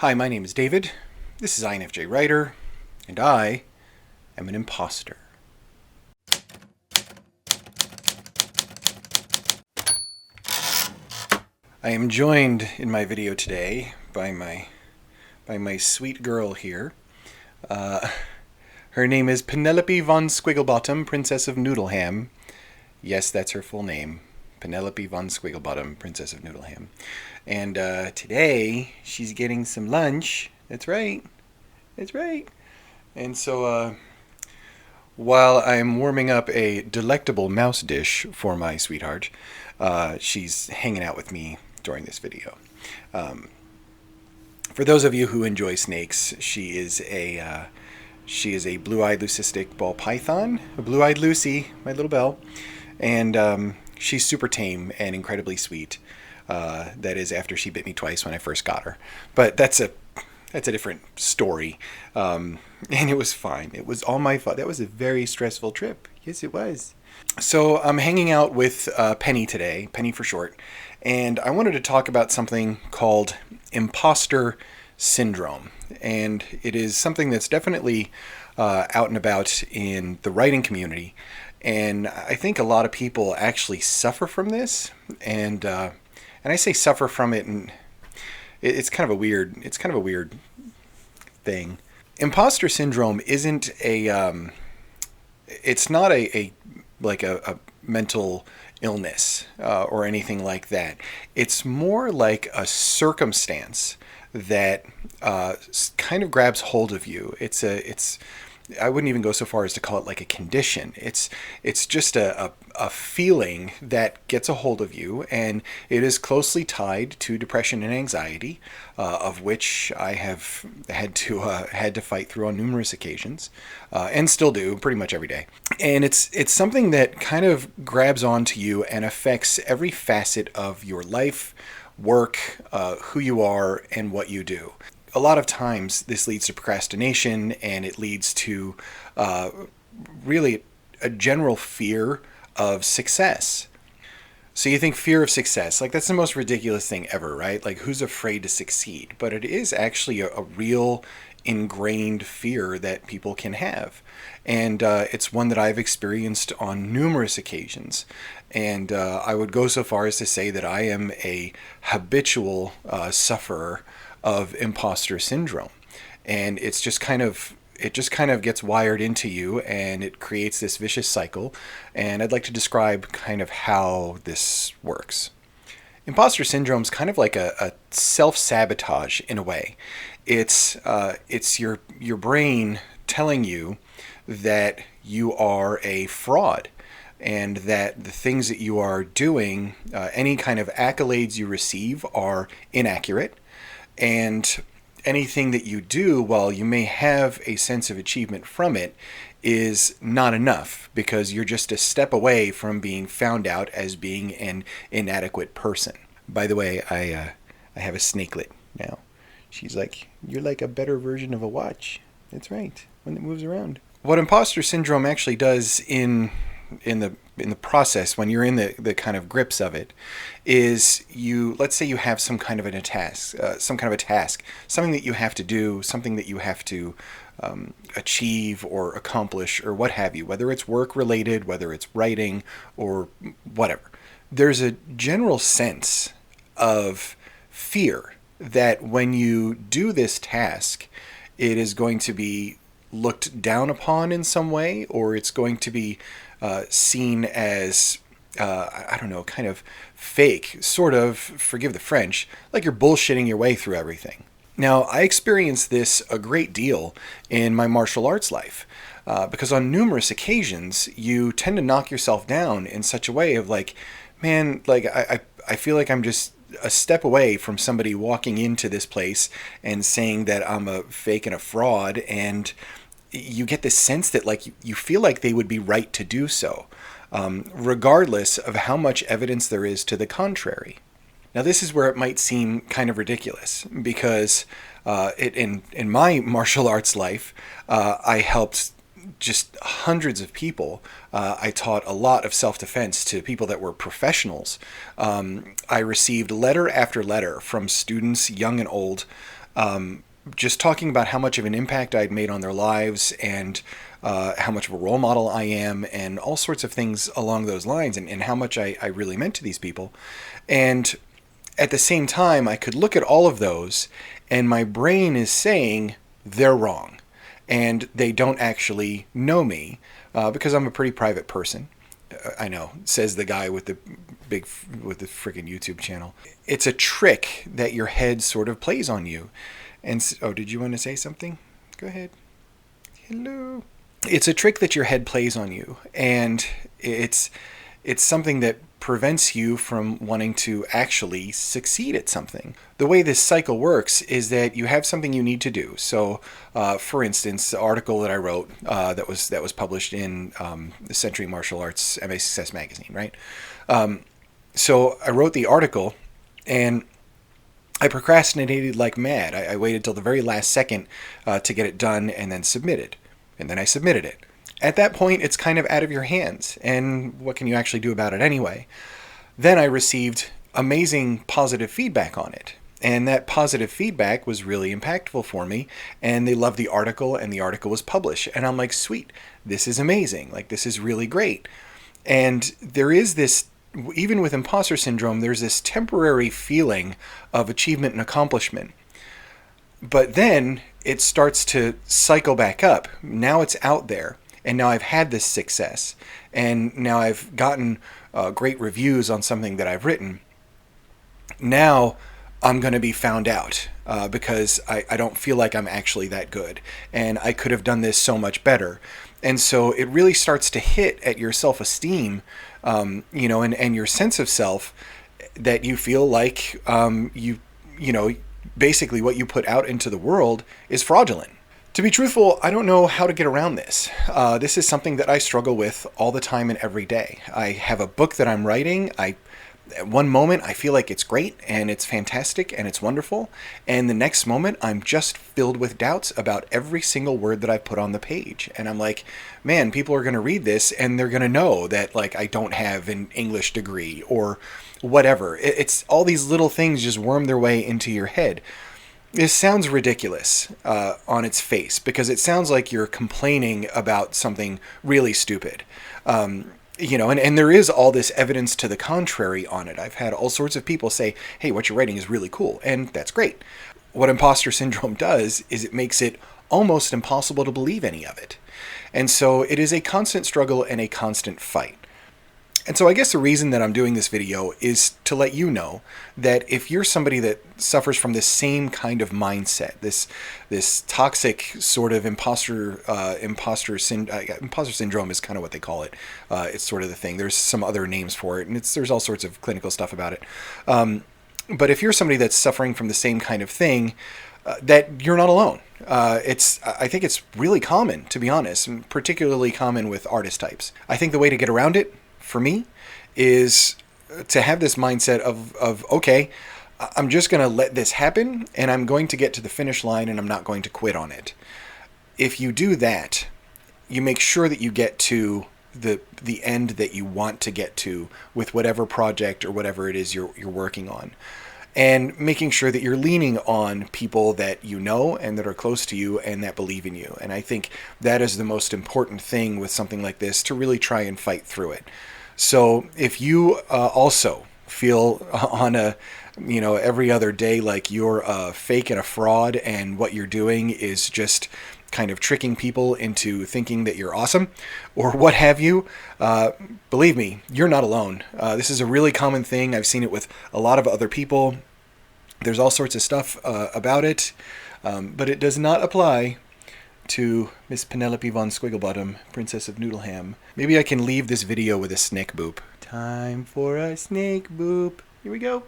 Hi, my name is David. This is infj writer, and I am an imposter. I am joined in my video today by my sweet girl here. Her name is Penelope von Squigglebottom, Princess of Noodleham. Yes, that's her full name. Penelope von Squigglebottom, Princess of Noodleham. And today, she's getting some lunch. That's right. That's right. And so, while I'm warming up a delectable mouse dish for my sweetheart, she's hanging out with me during this video. For those of you who enjoy snakes, she is a blue-eyed leucistic ball python, a blue-eyed Lucy, my little belle, and she's super tame and incredibly sweet. That is after she bit me twice when I first got her, but that's a different story. And it was fine. It was all my fault. That was a very stressful trip. Yes, it was. So I'm hanging out with Penny today, Penny for short, and I wanted to talk about something called Imposter Syndrome. And it is something that's definitely out and about in the writing community. And I think a lot of people actually suffer from this. And I say suffer from it, and it's kind of a weird thing. Imposter syndrome isn't it's not a mental illness or anything like that. It's more like a circumstance that kind of grabs hold of you. I wouldn't even go so far as to call it like a condition. It's just a feeling that gets a hold of you, and it is closely tied to depression and anxiety, of which I have had to fight through on numerous occasions, and still do pretty much every day. And it's something that kind of grabs onto you and affects every facet of your life, work, who you are, and what you do. A lot of times this leads to procrastination, and it leads to really a general fear of success. So you think fear of success, like that's the most ridiculous thing ever, right? Like, who's afraid to succeed? But it is actually a real ingrained fear that people can have. And it's one that I've experienced on numerous occasions. And I would go so far as to say that I am a habitual sufferer of imposter syndrome. And it just kind of gets wired into you, and it creates this vicious cycle. And I'd like to describe kind of how this works. Imposter syndrome is kind of like a self-sabotage in a way. It's your brain telling you that you are a fraud, and that the things that you are doing, any kind of accolades you receive, are inaccurate. And anything that you do, while you may have a sense of achievement from it, is not enough, because you're just a step away from being found out as being an inadequate person. By the way, I have a snakelet now. She's like, you're like a better version of a watch. That's right, when it moves around. What imposter syndrome actually does in the process, when you're in the kind of grips of it, is let's say you have some kind of a task, something that you have to do, something that you have to achieve or accomplish, or what have you, whether it's work related, whether it's writing, or whatever. There's a general sense of fear that when you do this task, it is going to be looked down upon in some way, or it's going to be seen as, kind of fake, sort of, forgive the French, like you're bullshitting your way through everything. Now, I experienced this a great deal in my martial arts life, because on numerous occasions, you tend to knock yourself down in such a way of like, man, like I feel like I'm just a step away from somebody walking into this place and saying that I'm a fake and a fraud, and you get this sense that like you feel like they would be right to do so, regardless of how much evidence there is to the contrary. Now, this is where it might seem kind of ridiculous, because in my martial arts life, I helped just hundreds of people. I taught a lot of self-defense to people that were professionals. I received letter after letter from students, young and old, just talking about how much of an impact I'd made on their lives, and how much of a role model I am, and all sorts of things along those lines, and how much I really meant to these people. And at the same time, I could look at all of those, and my brain is saying they're wrong, and they don't actually know me, because I'm a pretty private person. I know, says the guy with the freaking YouTube channel. It's a trick that your head sort of plays on you. And oh, did you want to say something? Go ahead. Hello. It's a trick that your head plays on you, and it's something that prevents you from wanting to actually succeed at something. The way this cycle works is that you have something you need to do. So, for instance, the article that I wrote that was published in the Century Martial Arts MA Success magazine, right? So I wrote the article, and I procrastinated like mad. I waited till the very last second to get it done and then submitted. And then I submitted it. At that point, it's kind of out of your hands, and what can you actually do about it anyway? Then I received amazing positive feedback on it, and that positive feedback was really impactful for me, and they loved the article, and the article was published, and I'm like, sweet, this is amazing, like, this is really great. And there is this, even with imposter syndrome, there's this temporary feeling of achievement and accomplishment. But then it starts to cycle back up. Now it's out there. And now I've had this success, and now I've gotten great reviews on something that I've written. Now I'm going to be found out because I don't feel like I'm actually that good, and I could have done this so much better. And so it really starts to hit at your self-esteem, and your sense of self, that you feel like basically what you put out into the world is fraudulent. To be truthful, I don't know how to get around this. This is something that I struggle with all the time and every day. I have a book that I'm writing. At one moment, I feel like it's great and it's fantastic and it's wonderful. And the next moment, I'm just filled with doubts about every single word that I put on the page. And I'm like, man, people are going to read this and they're going to know that, like, I don't have an English degree or whatever. It's all these little things just worm their way into your head. This sounds ridiculous on its face, because it sounds like you're complaining about something really stupid. And there is all this evidence to the contrary on it. I've had all sorts of people say, hey, what you're writing is really cool, and that's great. What imposter syndrome does is it makes it almost impossible to believe any of it. And so it is a constant struggle and a constant fight. And so I guess the reason that I'm doing this video is to let you know that if you're somebody that suffers from this same kind of mindset, this toxic sort of imposter syndrome is kind of what they call it. It's sort of the thing. There's some other names for it, and there's all sorts of clinical stuff about it. But if you're somebody that's suffering from the same kind of thing, that you're not alone. I think it's really common, to be honest, and particularly common with artist types. I think the way to get around it, for me, is to have this mindset of okay, I'm just going to let this happen, and I'm going to get to the finish line, and I'm not going to quit on it. If you do that, you make sure that you get to the end that you want to get to with whatever project or whatever it is you're working on. And making sure that you're leaning on people that you know and that are close to you and that believe in you. And I think that is the most important thing with something like this, to really try and fight through it. So if you also feel on every other day like you're a fake and a fraud, and what you're doing is just kind of tricking people into thinking that you're awesome or what have you, believe me, you're not alone. This is a really common thing. I've seen it with a lot of other people. There's all sorts of stuff about it, but it does not apply to Miss Penelope von Squigglebottom, Princess of Noodleham. Maybe I can leave this video with a snake boop. Time for a snake boop. Here we go.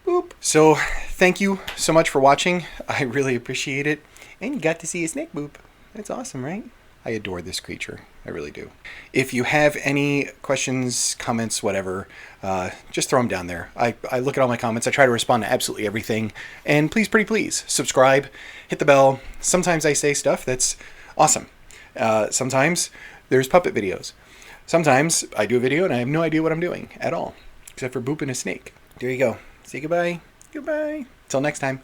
Boop. So thank you so much for watching. I really appreciate it. And you got to see a snake boop. That's awesome, right? I adore this creature. I really do. If you have any questions, comments, whatever, just throw them down there. I look at all my comments. I try to respond to absolutely everything. And please, pretty please, subscribe, hit the bell. Sometimes I say stuff that's awesome. Sometimes there's puppet videos. Sometimes I do a video and I have no idea what I'm doing at all, except for booping a snake. There you go. Say goodbye. Goodbye. Till next time.